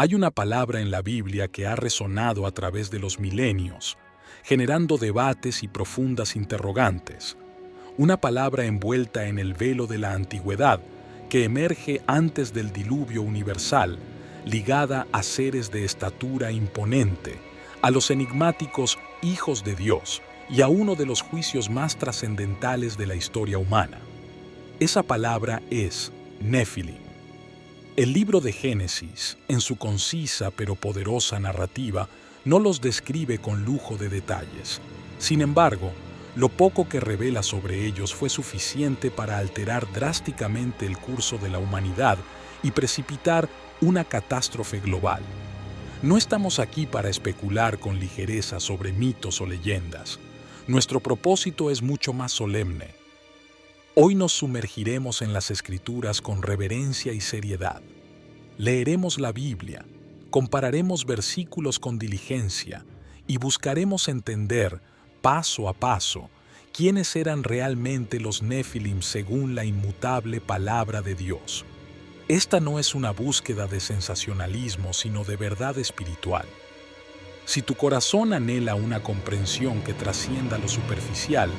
Hay una palabra en la Biblia que ha resonado a través de los milenios, generando debates y profundas interrogantes. Una palabra envuelta en el velo de la antigüedad, que emerge antes del diluvio universal, ligada a seres de estatura imponente, a los enigmáticos hijos de Dios y a uno de los juicios más trascendentales de la historia humana. Esa palabra es Nefilim. El libro de Génesis, en su concisa pero poderosa narrativa, no los describe con lujo de detalles. Sin embargo, lo poco que revela sobre ellos fue suficiente para alterar drásticamente el curso de la humanidad y precipitar una catástrofe global. No estamos aquí para especular con ligereza sobre mitos o leyendas. Nuestro propósito es mucho más solemne. Hoy nos sumergiremos en las Escrituras con reverencia y seriedad. Leeremos la Biblia, compararemos versículos con diligencia y buscaremos entender, paso a paso, quiénes eran realmente los Nefilim según la inmutable palabra de Dios. Esta no es una búsqueda de sensacionalismo, sino de verdad espiritual. Si tu corazón anhela una comprensión que trascienda lo superficial,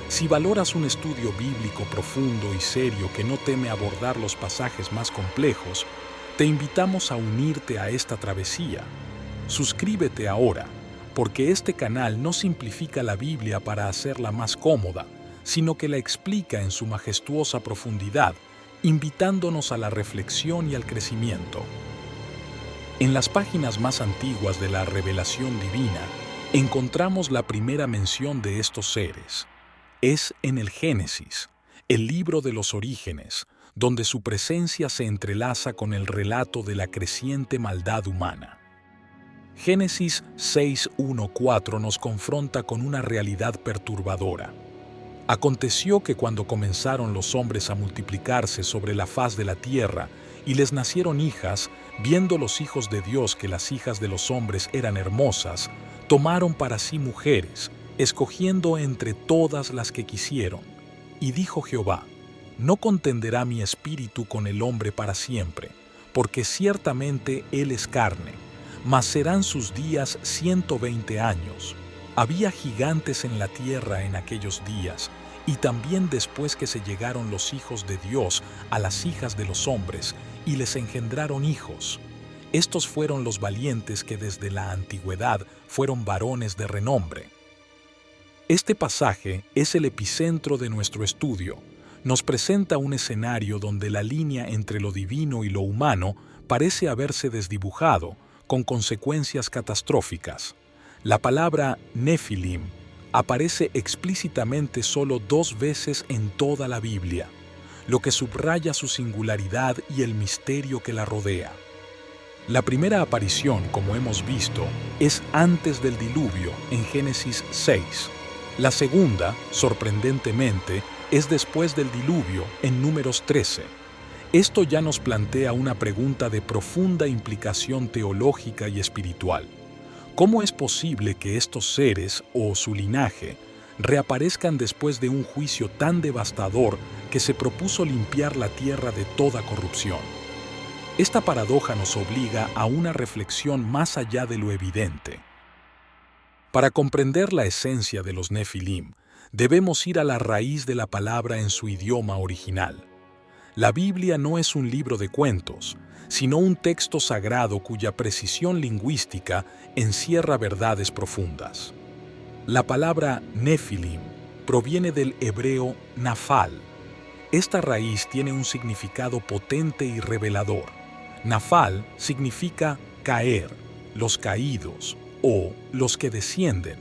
si valoras un estudio bíblico profundo y serio que no teme abordar los pasajes más complejos, te invitamos a unirte a esta travesía. Suscríbete ahora, porque este canal no simplifica la Biblia para hacerla más cómoda, sino que la explica en su majestuosa profundidad, invitándonos a la reflexión y al crecimiento. En las páginas más antiguas de la revelación divina, encontramos la primera mención de estos seres. Es en el Génesis, el libro de los orígenes, donde su presencia se entrelaza con el relato de la creciente maldad humana. Génesis 6:1-4 nos confronta con una realidad perturbadora. Aconteció que cuando comenzaron los hombres a multiplicarse sobre la faz de la tierra y les nacieron hijas, viendo los hijos de Dios que las hijas de los hombres eran hermosas, tomaron para sí mujeres, escogiendo entre todas las que quisieron. Y dijo Jehová: no contenderá mi espíritu con el hombre para siempre, porque ciertamente él es carne, mas serán sus días 120 años. Había gigantes en la tierra en aquellos días, y también después que se llegaron los hijos de Dios a las hijas de los hombres, y les engendraron hijos. Estos fueron los valientes que desde la antigüedad fueron varones de renombre. Este pasaje es el epicentro de nuestro estudio. Nos presenta un escenario donde la línea entre lo divino y lo humano parece haberse desdibujado, con consecuencias catastróficas. La palabra Nefilim aparece explícitamente solo 2 veces en toda la Biblia, lo que subraya su singularidad y el misterio que la rodea. La primera aparición, como hemos visto, es antes del diluvio, en Génesis 6. La segunda, sorprendentemente, es después del diluvio, en Números 13. Esto ya nos plantea una pregunta de profunda implicación teológica y espiritual. ¿Cómo es posible que estos seres, o su linaje, reaparezcan después de un juicio tan devastador que se propuso limpiar la tierra de toda corrupción? Esta paradoja nos obliga a una reflexión más allá de lo evidente. Para comprender la esencia de los Nefilim, debemos ir a la raíz de la palabra en su idioma original. La Biblia no es un libro de cuentos, sino un texto sagrado cuya precisión lingüística encierra verdades profundas. La palabra Nefilim proviene del hebreo Nafal. Esta raíz tiene un significado potente y revelador. Nafal significa caer, los caídos o los que descienden.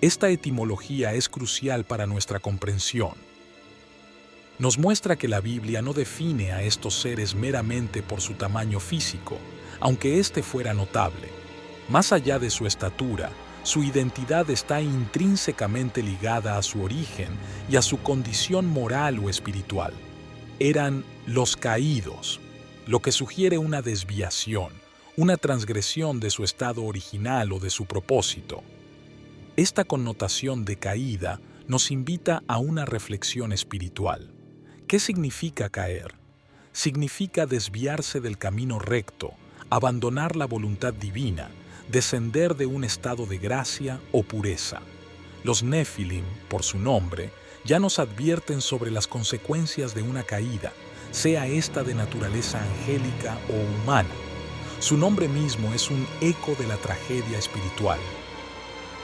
Esta etimología es crucial para nuestra comprensión. Nos muestra que la Biblia no define a estos seres meramente por su tamaño físico, aunque éste fuera notable. Más allá de su estatura, su identidad está intrínsecamente ligada a su origen y a su condición moral o espiritual. Eran los caídos, lo que sugiere una desviación, una transgresión de su estado original o de su propósito. Esta connotación de caída nos invita a una reflexión espiritual. ¿Qué significa caer? Significa desviarse del camino recto, abandonar la voluntad divina, descender de un estado de gracia o pureza. Los Nefilim, por su nombre, ya nos advierten sobre las consecuencias de una caída, sea esta de naturaleza angélica o humana. Su nombre mismo es un eco de la tragedia espiritual.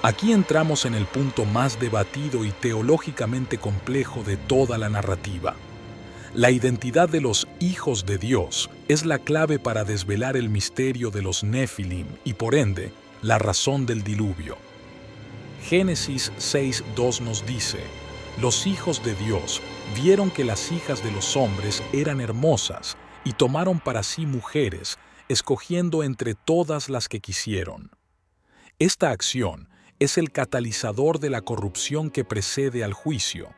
Aquí entramos en el punto más debatido y teológicamente complejo de toda la narrativa. La identidad de los hijos de Dios es la clave para desvelar el misterio de los Nefilim y, por ende, la razón del diluvio. Génesis 6:2 nos dice: los hijos de Dios vieron que las hijas de los hombres eran hermosas y tomaron para sí mujeres, escogiendo entre todas las que quisieron. Esta acción es el catalizador de la corrupción que precede al juicio.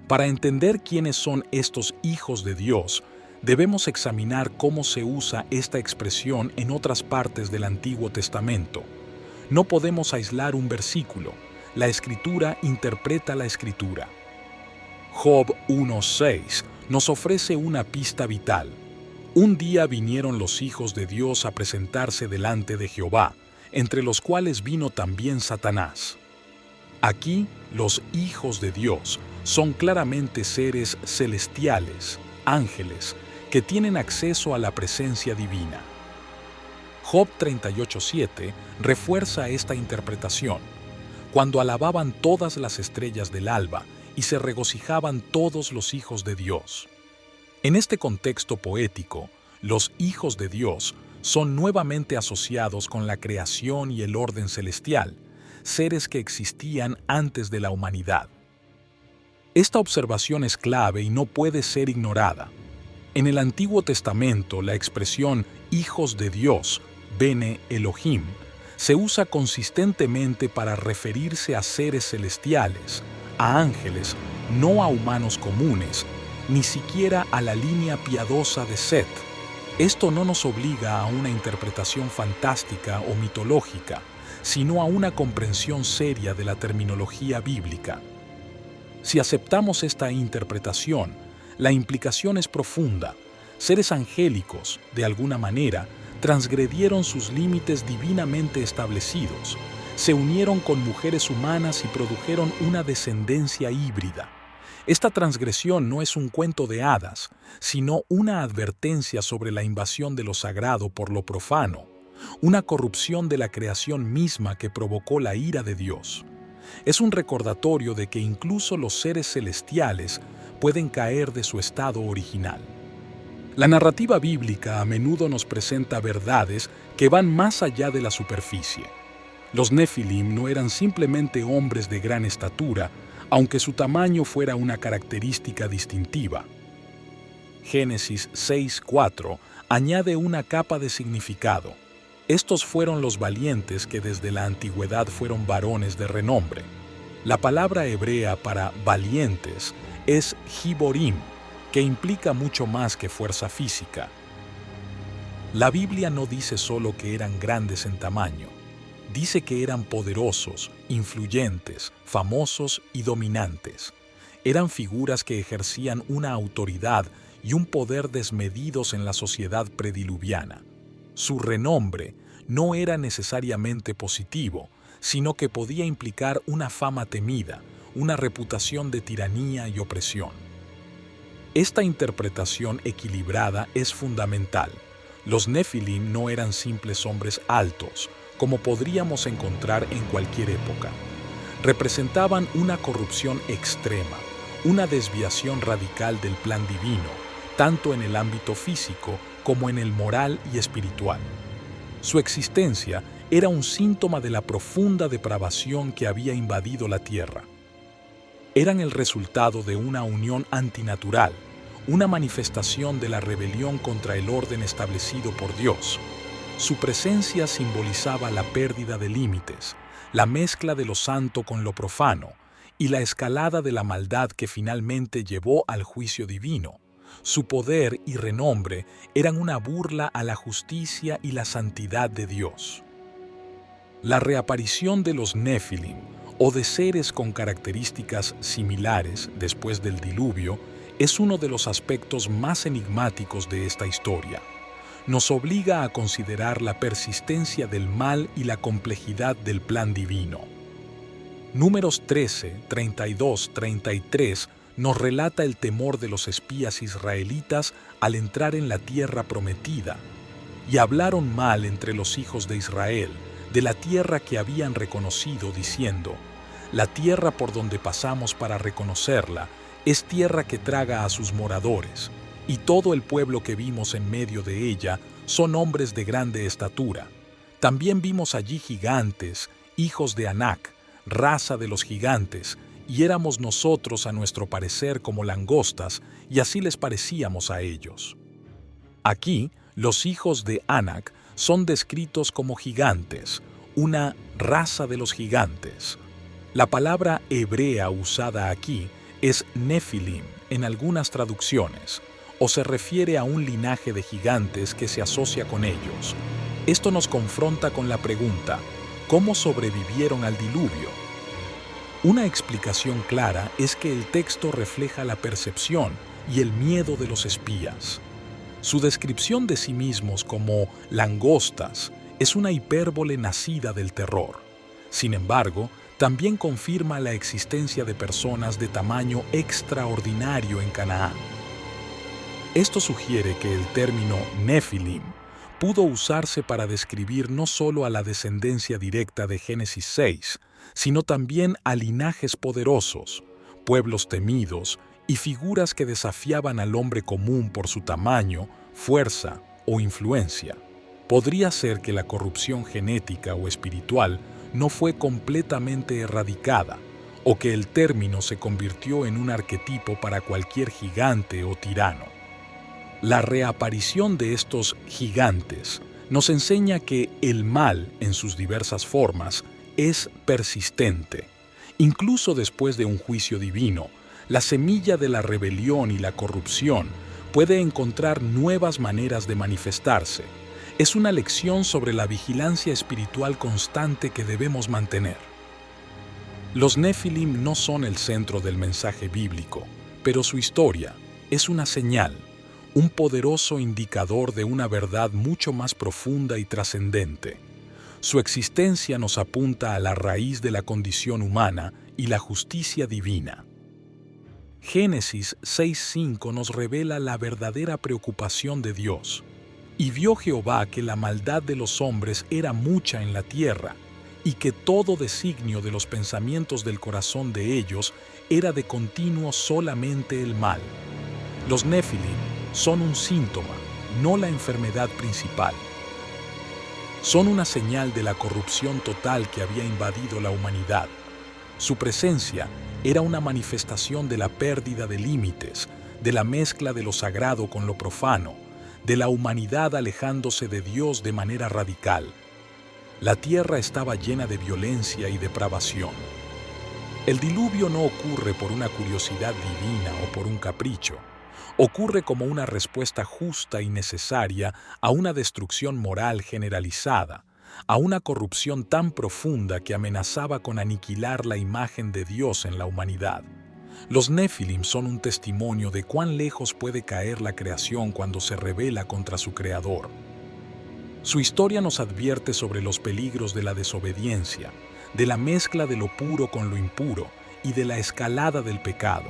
Para entender quiénes son estos hijos de Dios, debemos examinar cómo se usa esta expresión en otras partes del Antiguo Testamento. No podemos aislar un versículo. La Escritura interpreta la Escritura. Job 1:6 nos ofrece una pista vital. Un día vinieron los hijos de Dios a presentarse delante de Jehová, entre los cuales vino también Satanás. Aquí, los hijos de Dios son claramente seres celestiales, ángeles, que tienen acceso a la presencia divina. Job 38:7 refuerza esta interpretación. Cuando alababan todas las estrellas del alba y se regocijaban todos los hijos de Dios. En este contexto poético, los hijos de Dios son nuevamente asociados con la creación y el orden celestial, seres que existían antes de la humanidad. Esta observación es clave y no puede ser ignorada. En el Antiguo Testamento, la expresión hijos de Dios, Bene Elohim, se usa consistentemente para referirse a seres celestiales, a ángeles, no a humanos comunes, ni siquiera a la línea piadosa de Set. Esto no nos obliga a una interpretación fantástica o mitológica, sino a una comprensión seria de la terminología bíblica. Si aceptamos esta interpretación, la implicación es profunda. Seres angélicos, de alguna manera, transgredieron sus límites divinamente establecidos, se unieron con mujeres humanas y produjeron una descendencia híbrida. Esta transgresión no es un cuento de hadas, sino una advertencia sobre la invasión de lo sagrado por lo profano, una corrupción de la creación misma que provocó la ira de Dios. Es un recordatorio de que incluso los seres celestiales pueden caer de su estado original. La narrativa bíblica a menudo nos presenta verdades que van más allá de la superficie. Los Nefilim no eran simplemente hombres de gran estatura, aunque su tamaño fuera una característica distintiva. Génesis 6:4 añade una capa de significado. Estos fueron los valientes que desde la antigüedad fueron varones de renombre. La palabra hebrea para valientes es giborim, que implica mucho más que fuerza física. La Biblia no dice solo que eran grandes en tamaño, dice que eran poderosos, influyentes, famosos y dominantes. Eran figuras que ejercían una autoridad y un poder desmedidos en la sociedad prediluviana. Su renombre no era necesariamente positivo, sino que podía implicar una fama temida, una reputación de tiranía y opresión. Esta interpretación equilibrada es fundamental. Los Nefilim no eran simples hombres altos, como podríamos encontrar en cualquier época. Representaban una corrupción extrema, una desviación radical del plan divino, tanto en el ámbito físico como en el moral y espiritual. Su existencia era un síntoma de la profunda depravación que había invadido la tierra. Eran el resultado de una unión antinatural, una manifestación de la rebelión contra el orden establecido por Dios. Su presencia simbolizaba la pérdida de límites, la mezcla de lo santo con lo profano y la escalada de la maldad que finalmente llevó al juicio divino. Su poder y renombre eran una burla a la justicia y la santidad de Dios. La reaparición de los Nefilim, o de seres con características similares después del diluvio, es uno de los aspectos más enigmáticos de esta historia. nos obliga a considerar la persistencia del mal y la complejidad del plan divino. Números 13, 32, 33 nos relata el temor de los espías israelitas al entrar en la tierra prometida, y hablaron mal entre los hijos de Israel de la tierra que habían reconocido, diciendo: la tierra por donde pasamos para reconocerla es tierra que traga a sus moradores, y todo el pueblo que vimos en medio de ella son hombres de grande estatura. También vimos allí gigantes, hijos de Anac, raza de los gigantes, y éramos nosotros a nuestro parecer como langostas, y así les parecíamos a ellos. Aquí, los hijos de Anac son descritos como gigantes, una raza de los gigantes. La palabra hebrea usada aquí es Nefilim en algunas traducciones, o se refiere a un linaje de gigantes que se asocia con ellos. Esto nos confronta con la pregunta: ¿cómo sobrevivieron al diluvio? Una explicación clara es que el texto refleja la percepción y el miedo de los espías. Su descripción de sí mismos como langostas es una hipérbole nacida del terror. Sin embargo, también confirma la existencia de personas de tamaño extraordinario en Canaán. Esto sugiere que el término Nefilim pudo usarse para describir no solo a la descendencia directa de Génesis 6, sino también a linajes poderosos, pueblos temidos y figuras que desafiaban al hombre común por su tamaño, fuerza o influencia. Podría ser que la corrupción genética o espiritual no fue completamente erradicada, o que el término se convirtió en un arquetipo para cualquier gigante o tirano. La reaparición de estos gigantes nos enseña que el mal, en sus diversas formas, es persistente. Incluso después de un juicio divino, la semilla de la rebelión y la corrupción puede encontrar nuevas maneras de manifestarse. Es una lección sobre la vigilancia espiritual constante que debemos mantener. Los Nefilim no son el centro del mensaje bíblico, pero su historia es una señal, un poderoso indicador de una verdad mucho más profunda y trascendente. Su existencia nos apunta a la raíz de la condición humana y la justicia divina. Génesis 6:5 nos revela la verdadera preocupación de Dios. Y vio Jehová que la maldad de los hombres era mucha en la tierra, y que todo designio de los pensamientos del corazón de ellos era de continuo solamente el mal. Los Nefilim son un síntoma, no la enfermedad principal. Son una señal de la corrupción total que había invadido la humanidad. Su presencia era una manifestación de la pérdida de límites, de la mezcla de lo sagrado con lo profano, de la humanidad alejándose de Dios de manera radical. La tierra estaba llena de violencia y depravación. El diluvio no ocurre por una curiosidad divina o por un capricho. Ocurre como una respuesta justa y necesaria a una destrucción moral generalizada, a una corrupción tan profunda que amenazaba con aniquilar la imagen de Dios en la humanidad. Los Nefilim son un testimonio de cuán lejos puede caer la creación cuando se rebela contra su Creador. Su historia nos advierte sobre los peligros de la desobediencia, de la mezcla de lo puro con lo impuro y de la escalada del pecado.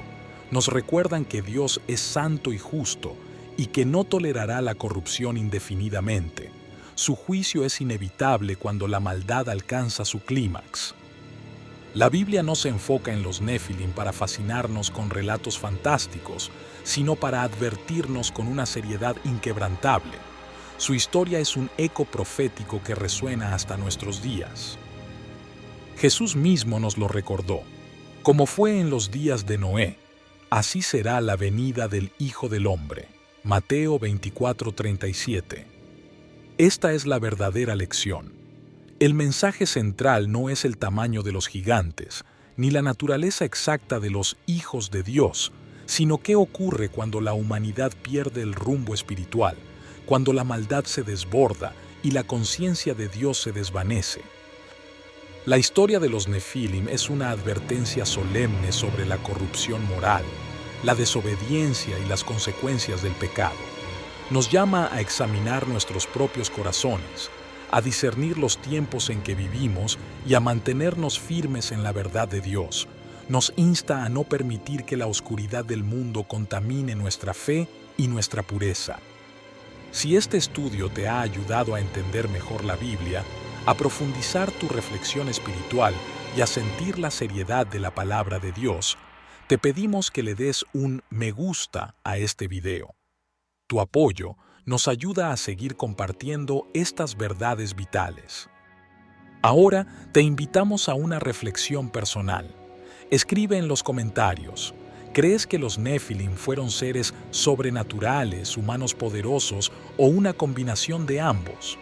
Nos recuerdan que Dios es santo y justo y que no tolerará la corrupción indefinidamente. Su juicio es inevitable cuando la maldad alcanza su clímax. La Biblia no se enfoca en los Nefilim para fascinarnos con relatos fantásticos, sino para advertirnos con una seriedad inquebrantable. Su historia es un eco profético que resuena hasta nuestros días. Jesús mismo nos lo recordó. Como fue en los días de Noé, así será la venida del Hijo del Hombre. Mateo 24:37. Esta es la verdadera lección. El mensaje central no es el tamaño de los gigantes, ni la naturaleza exacta de los hijos de Dios, sino qué ocurre cuando la humanidad pierde el rumbo espiritual, cuando la maldad se desborda y la conciencia de Dios se desvanece. La historia de los Nefilim es una advertencia solemne sobre la corrupción moral, la desobediencia y las consecuencias del pecado. Nos llama a examinar nuestros propios corazones, a discernir los tiempos en que vivimos y a mantenernos firmes en la verdad de Dios. Nos insta a no permitir que la oscuridad del mundo contamine nuestra fe y nuestra pureza. Si este estudio te ha ayudado a entender mejor la Biblia, a profundizar tu reflexión espiritual y a sentir la seriedad de la palabra de Dios, te pedimos que le des un me gusta a este video. Tu apoyo nos ayuda a seguir compartiendo estas verdades vitales. Ahora te invitamos a una reflexión personal. Escribe en los comentarios, ¿crees que los Nefilim fueron seres sobrenaturales, humanos poderosos o una combinación de ambos?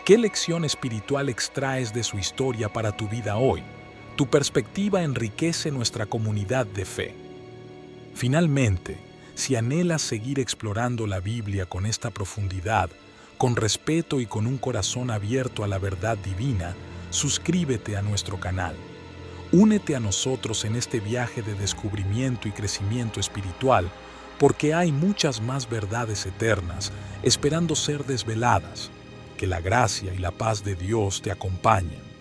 ¿Qué lección espiritual extraes de su historia para tu vida hoy? Tu perspectiva enriquece nuestra comunidad de fe. Finalmente, si anhelas seguir explorando la Biblia con esta profundidad, con respeto y con un corazón abierto a la verdad divina, suscríbete a nuestro canal. Únete a nosotros en este viaje de descubrimiento y crecimiento espiritual, porque hay muchas más verdades eternas esperando ser desveladas. Que la gracia y la paz de Dios te acompañen.